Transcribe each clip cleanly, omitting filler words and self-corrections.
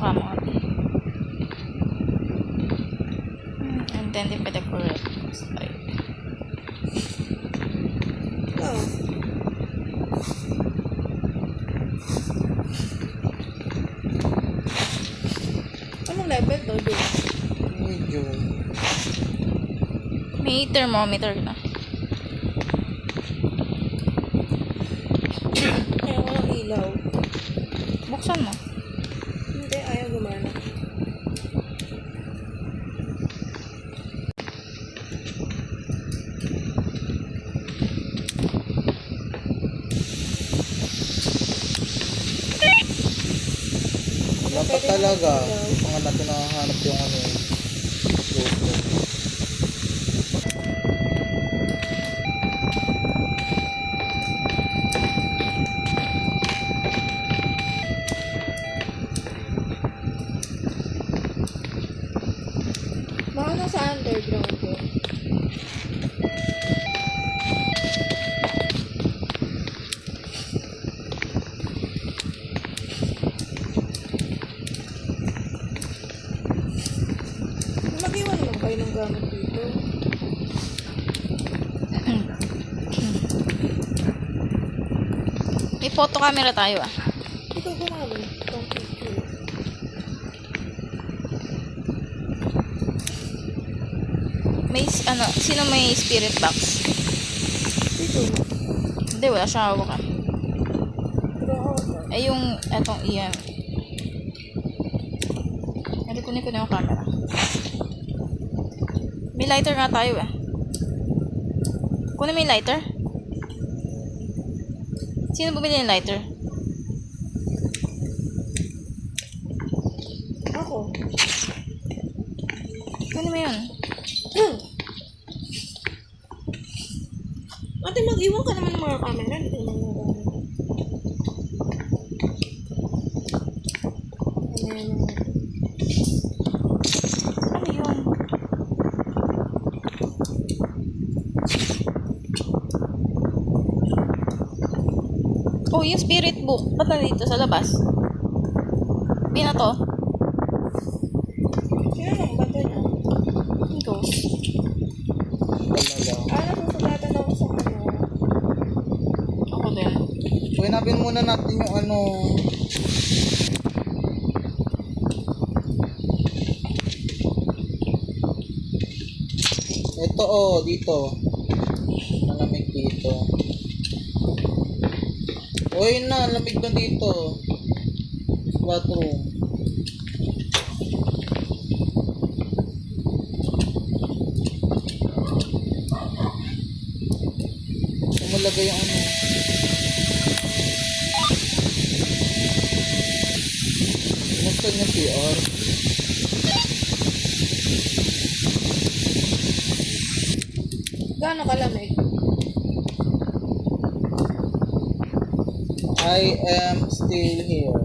mukha mo. And then by the correct side. Oh. Anong level to, Jun? Medium. May thermometer na. Kaya walang ilaw. Buksan mo. Hindi, ayaw gumana. Wala pa talaga. Mga natin nakahanap yung ano eh. GoPro. Baka nasa underground yun. Mag-iwan lang kayo ng gamit dito. May photo camera tayo ah. Ikaw gumamit. Itong picture. May sino may spirit box? Dito. Hindi, wala siyang hawak ah. Pero ako. Eh yung, etong iyan. Hindi kunin ko na yung camera. May lighter nga tayo eh. Kunin mo yung lighter. Sino bumili ng lighter? Ako. Kunin mo yun. Ate, mag-iwan ka naman ng mga camera. Hindi naman yung gamit. Ano yan naman? Ano yun? Oh, yung spirit book. Ba't nandito sa labas? Pina to? Sino nang bato niya? Ghost. Talaga. Nasusulatan ako sa ano. Ako din. Hinapin muna natin yung ano. Ito oh, dito. Malamig dito. O yun na, lamig na dito. Bathroom. Sumulagay yung ano. Nasaan yung CR? Gaano kalamig? I am still here.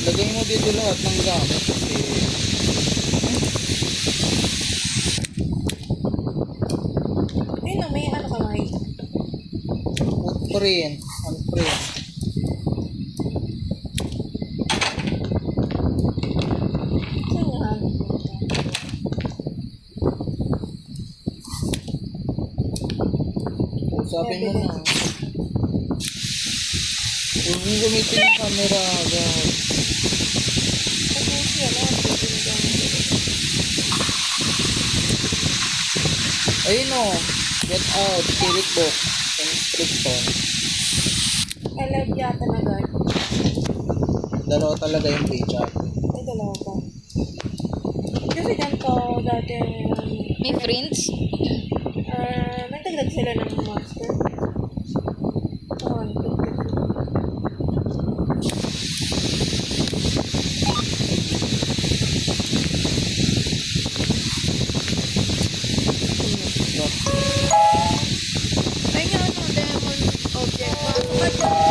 Lagay mo dito lahat ng gamit kasi Ayun na, may ano kamay. footprint, handprint. Saan yung hanap mo? Usapin mo na. Huwag mong gamitin yung camera agad. Kasi yan lang. Ayun o. Get out. Spirit book. Constrictor. Live yata na guard. Dalawa talaga yung page up. Ay, dalawa pa. Kasi ganito dati May friends? nagdagdag sila ng monster. Oo, ay nga ano, demon object. Bakit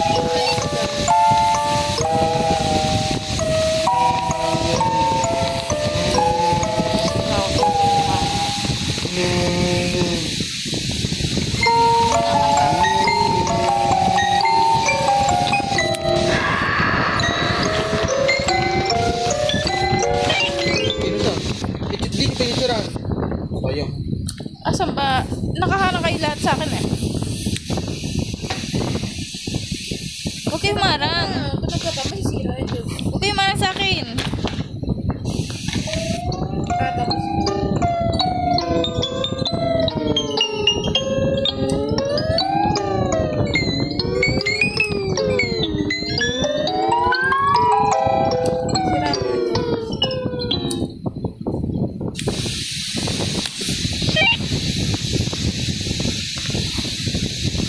Asan ba? Nakaharang kayo lahat sa akin eh. Huwag kayo marang. Tunog ka ba? Masisira ito. Huwag kayo marang sa akin. Tapos. Sira mo ito.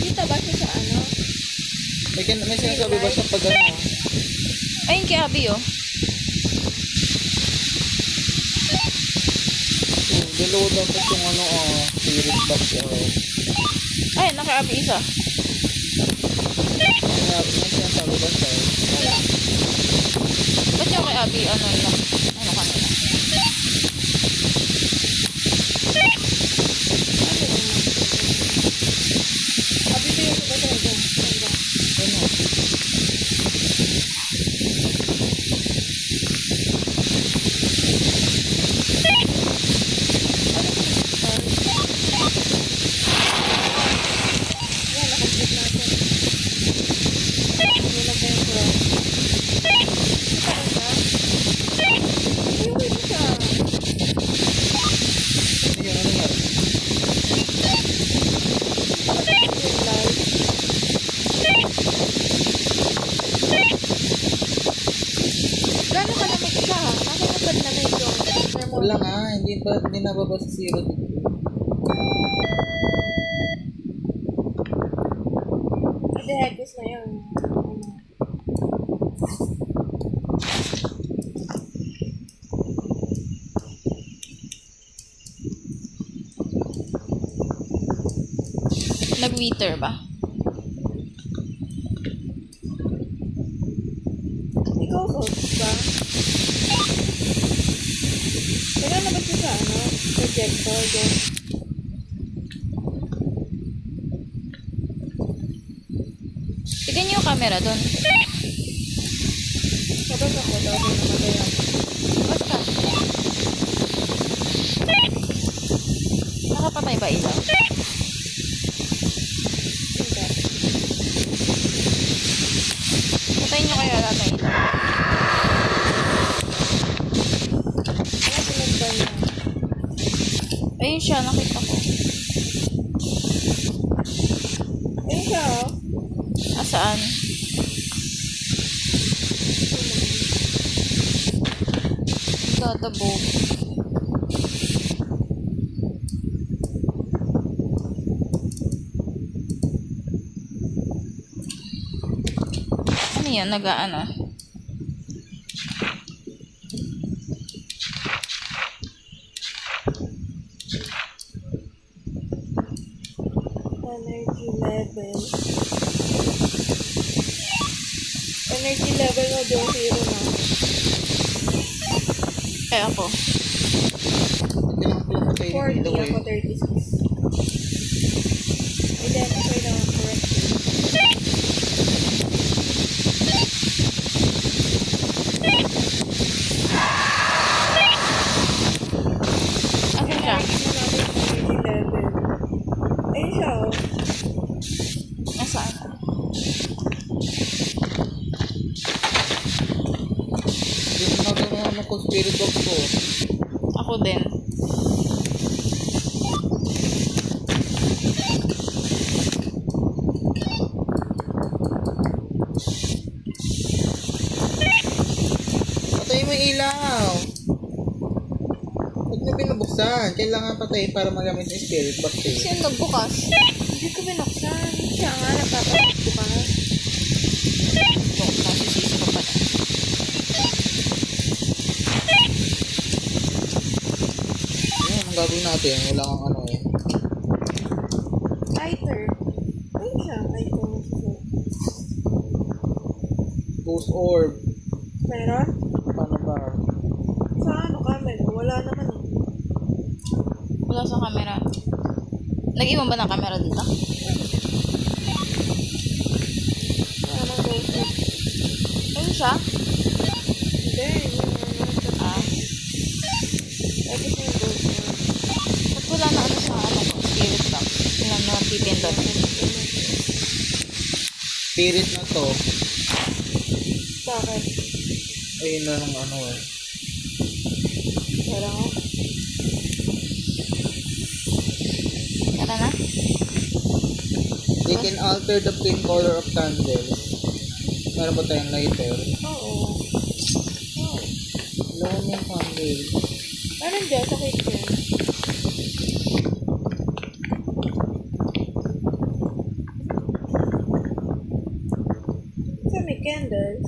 Kita ba siya sa ano? May sinasabi ba siya pag ano? Ayun kay Abby oh. Dalawa dapat yung ano, spirit box. Ayun, naka Abby isa. May sinasabi ba siya? Wala. Ba't yung kay Abby, ano kanina? Abi ko yung sa ito. Ano? Yan, na-complete natin. Nilagay ko lang. Kita ko siya. Ayun ko siya. Yung ano nga? Yung live. Gano'n ka lamig siya ha? Nasa yung bad na medyo. Wala nga, hindi nababa sa 0 degree. Hindi, headless na yun. Nag-meter ba? Ikaw host ba? Kaya na ba siya sa ano? Projector dyan? Tignan niyo yung camera doon. Sabag ako daw kung namatay ako. Basta. Nakapatay ba ilaw? Hindi. Patayin niyo kaya lahat ng ilaw. Kaya pinagdan na. Ayun siya, nakita ko. Ayun siya oh. Asaan? Dadabog. Ano yan? Nag-ano? Energy level. Energy level mo doon 0 na. Kaya ako. Kailangan ko lang patayin yung 40 ilaw ako 36. Identify na correctly. Asan siya? Energy level. Ayun siya oh. Nasaan? Yung nagano ko spirit box ko. Ako din. Patayin mo yung ilaw. Huwag na binubuksan. Kailangan patayin para magamit yung spirit box eh. Sino nagbukas? Hindi ko binuksan. Siya nga nagpapalit ko pa. Ito, nasisisi pa pala. Ayun, ang gagawin natin. Wala kang ano eh. Lighter. Ayun siya. Lighter. Ghost orb. Meron? Paano ba? Sa ano camera? Wala naman eh. Wala sa camera. Nag-iwan ba ng camera dito? Wala namang ghost orb. Ayun siya? Hindi. Ah. Tapos yung ghost orb. Ba't wala na ano sa ano ko? spirit na to. Bakit? Ayun na ng ano eh. Parang Tara na. They can alter the pink color of candles. Meron ba tayong lighter? oo. Oo. Wala mo yung candle. Parang dyan sa kitchen. Sa may candles.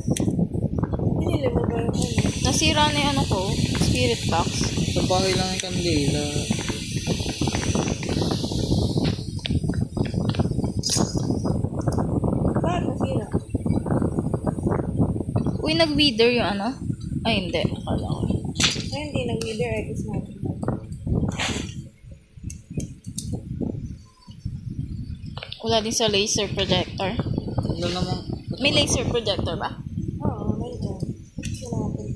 Pinili mo ba yung ano? Nasira na yung ano ko, spirit box. Sa bahay lang yung kandila. Bakit nasira? Uy, nag-wither yung ano? Ay, hindi. Akala ko. Ay, hindi nag-leader. Ay, is natin. Wala din sa laser projector. Ano naman? May laser projector ba? Oo, may dyan. Sinapin.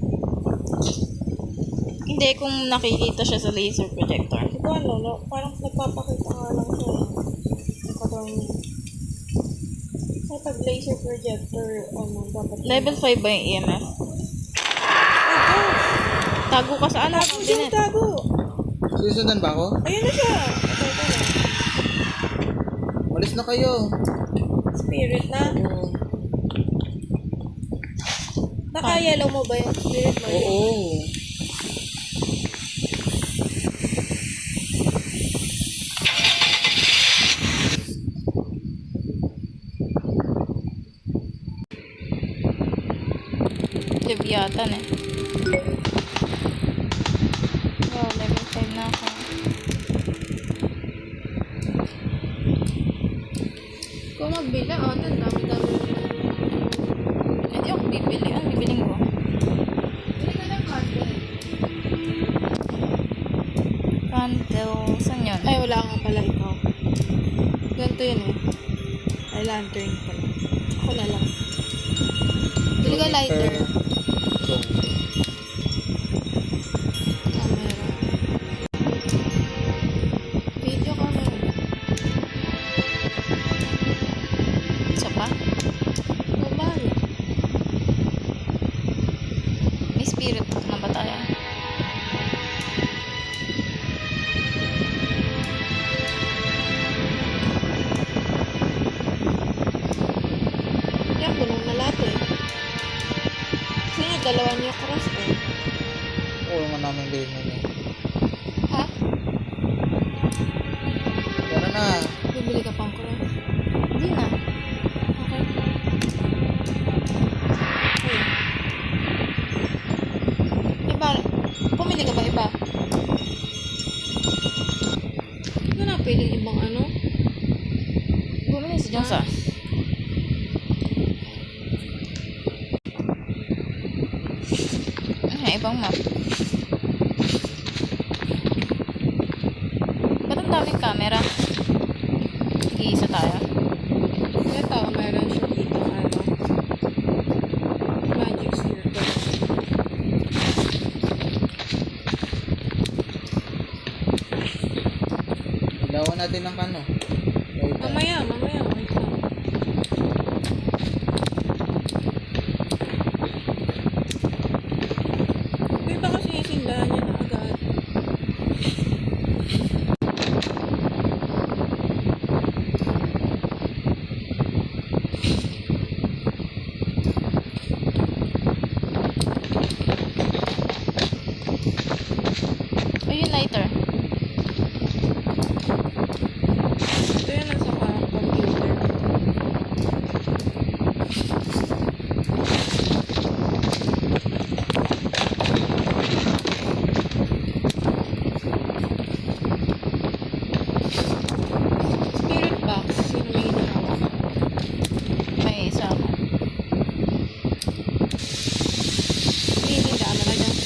Hindi, kung nakikita siya sa laser projector. Ito ano, no? Parang nagpapakita nga lang siya. Nakaroon. Sa pag laser projector, ano, dapat... Level 5 ba yung EMF? Tago ka sa ano? Tago dyan, Cabinet. tago! Susundan ba ako? Ayun na siya! Ito na. Malis na kayo. Spirit na. Oo. Naka-yellow mo ba yung spirit mo? Oo. Leviathan eh. Wow, level 5 na ako. Kung magbila, oh, ito, dami-dami. Hindi ako bibili. Ano bibiling ko? Bili ka ng candle. Candle. Saan yun? Ay, wala nga pala ikaw. Ganito yun eh. Ay, lantern pala. Ako na lang. Bili ka lighter. Camera. Video camera. Isa pa? Normal. May spirit book na ba tayo? Yan, puno na lahat eh. Kasi nga, dalawa niyo cross eh. Oo nga namin din yun eh. Ha? Tara na. Bibili ka pang cross. Hindi na. Okay. Ayun. Iba, pumili ka ba iba? Ano na piling ibang ano? Bumili si Jongsa. Ay, ibang map. Ba't ang daming camera? Iisa tayo. Ito, meron siya dito ano. Magic circle. Ilawan natin ng ano. Lighter. Mamaya. Wait lang. Dito kasi yung sindahan niya na agad. Ayun, lighter. Ito yan nasa computer. Spirit box. Sino may hawak? May isa ako. Hindi ka ano na dyan.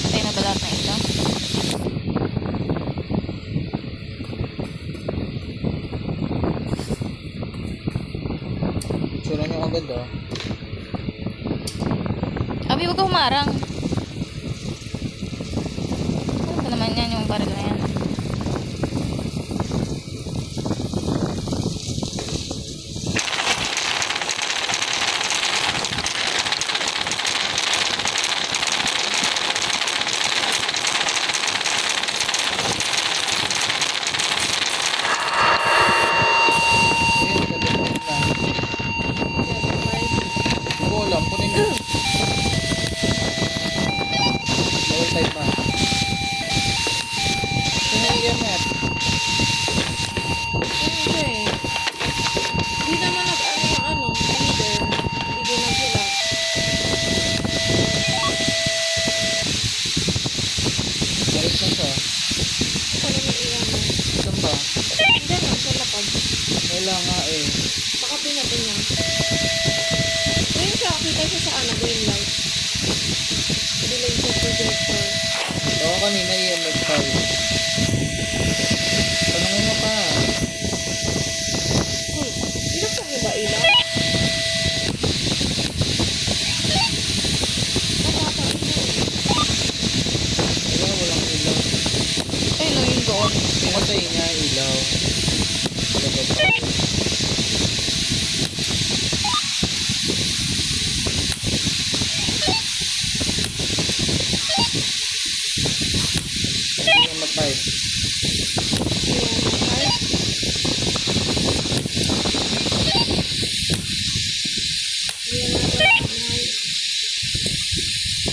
Tayo na ba lahat ng ito? Picture nyo agad ah. Abi, huwag ka humarang. Ano ba naman yan yung baril na yan? Balik na siya. Ako naman iyan mo. Saan ba? Hindi na, sa lapag. Wala nga eh. Pakapin natin yan. Green siya, kita siya sa ano, green light. Delay sa projector. Oo, kanina EMF 5. Tanongin mo pa. Binuksan niyo ba ilaw? Wala, walang ilaw. Ay, no, yung doon. Pinatay niya ilaw. Talaga pa. EMF 5.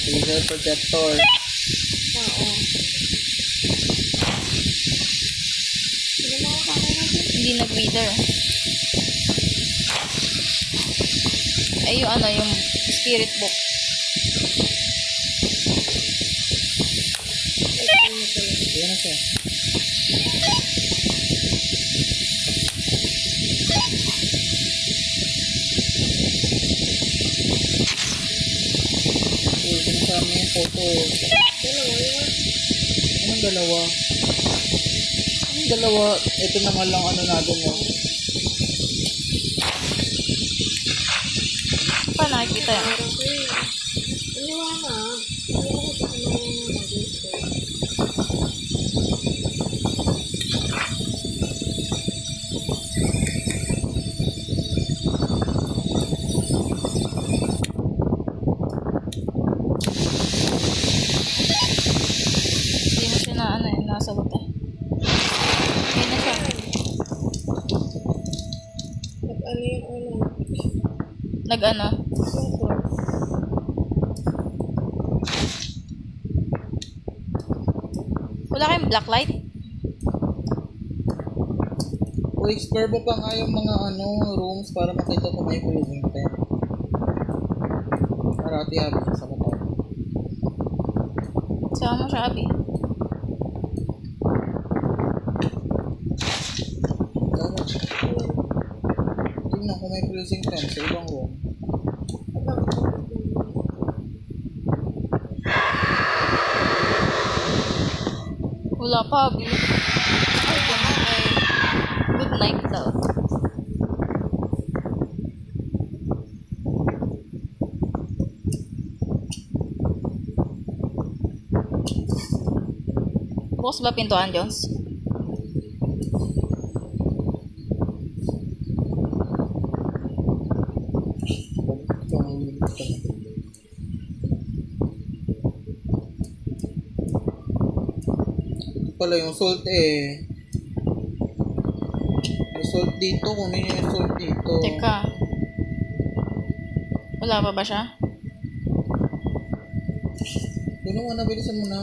Laser projector. Oo. Sino mga kamay natin? Hindi nag-reader. Ay, yung ano, yung spirit book. Ayan na siya. Uy, sinasama yung photo. Dalawa yun. Anong dalawa? Anong dalawa? Ito na nga lang ano natin mo. Pa, nakikita yan. Parang ko yun. Ang liwanag. Ang liwanag sa kanila yung mag-research. Hindi mo siya na, ano eh, nasagot eh. Ayun na siya. Nag-ano yung ano. Nag-ano? Yung course. Wala kayong black light? O explore mo pa nga yung mga ano rooms para makita kung may freezing time. Para ati-abi siya sa kapal. Sama mo siya, Abi. Tara. Tingnan kung may freezing time sa ibang room. Wala pa, Abi. Ay, ganun ay. Good night daw. Bukas ba pintuan, Jones? Ito pala yung salt eh. May salt dito. Kunin niyo yung salt dito. Teka. Wala pa ba siya? Kunin mo na. Bilisan mo na.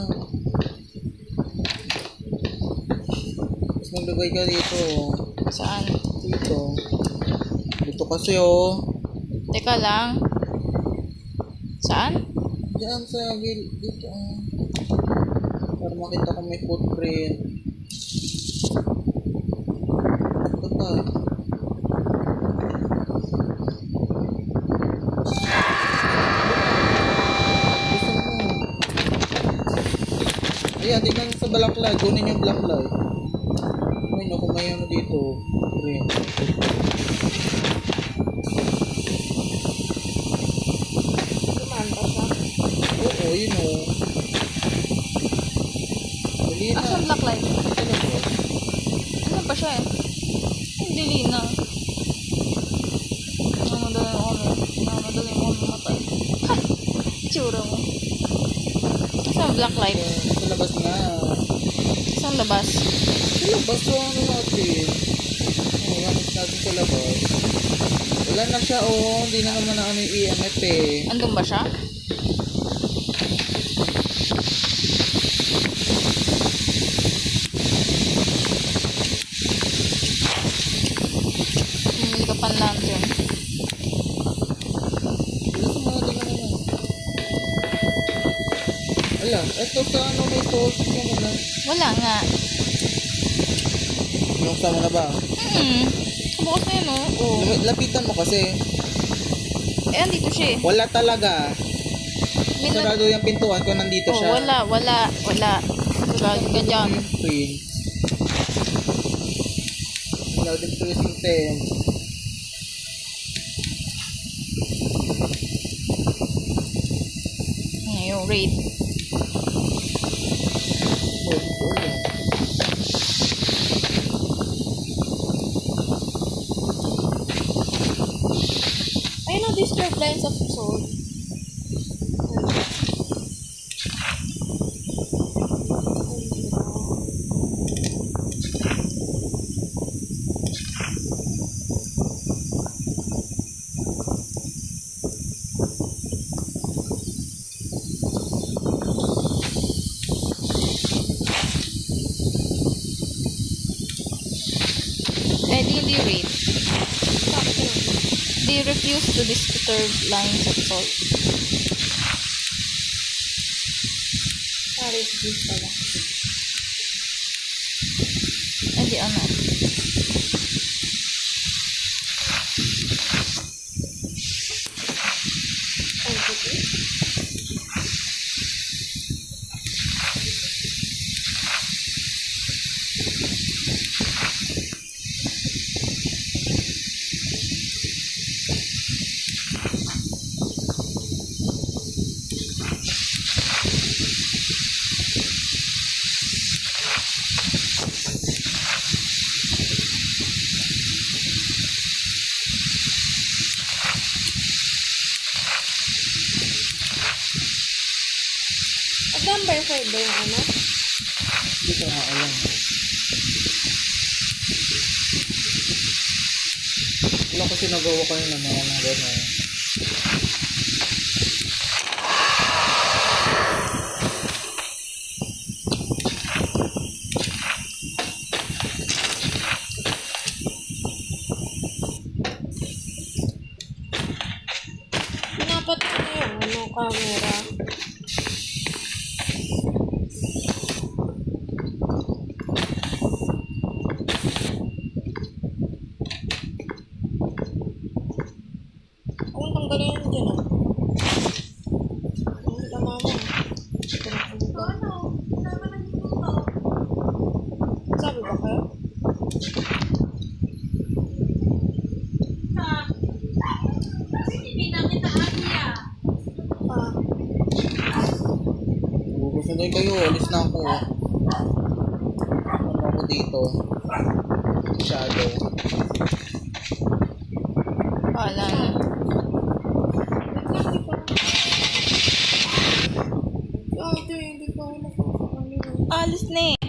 Tapos maglagay ka dito. Saan? Dito. Dito kasi oh. Teka lang. Saan? Diyan sa dito. Para makita kung may footprint. Ito pa. Gusto mo. Ayan, tingnan sa black light. Kunin yung black light. Ay, no, kung may ano dito. Print. Kumanta siya. Oo, yun o. Dali na. Asan black light? Ano po? Ano pa siya eh? Ang dili na. Namadali mo matay. Ha! Itsura mo. Asan black light? Sa labas na. Saan labas? Sa labas so ano natin. Oh, gamit natin sa labas. Wala na siya oh. Hindi na naman na ano yung EMF eh. Andun ba siya? Bumili ka pan lantern. Gusto mo natin ano na. Ala. Ito sa ano may salt mo na. Wala nga. Binuksan mo na ba? Bukas na yun, oh. Oh. Lapitan mo kasi. Eh, andito siya eh. Wala talaga. May nag- Sarado yung pintuan ko nandito Oh, siya. wala. Sarado ka dyan. Print. Without increasing temps. Yung rate. Ayun ang disturbed lines of salt. Eh, hindi rate. They refuse to disturb lines of salt. Sorry, please pala. Hindi ano. At number 5 ba yung ano? Hindi ko nga alam. Wala kasi nagawa ko yun ng mga gano'n. Pinapat ko na yung ano, camera. Kung tanggalin yun dyan ah. Ang tama mo. Ano? Sabi ba kayo? Ah. Gusto na kayo, alis na ako. Ano ako dito? Shadow. Wala na. Hindi pa ako nakakaano. Alis na eh.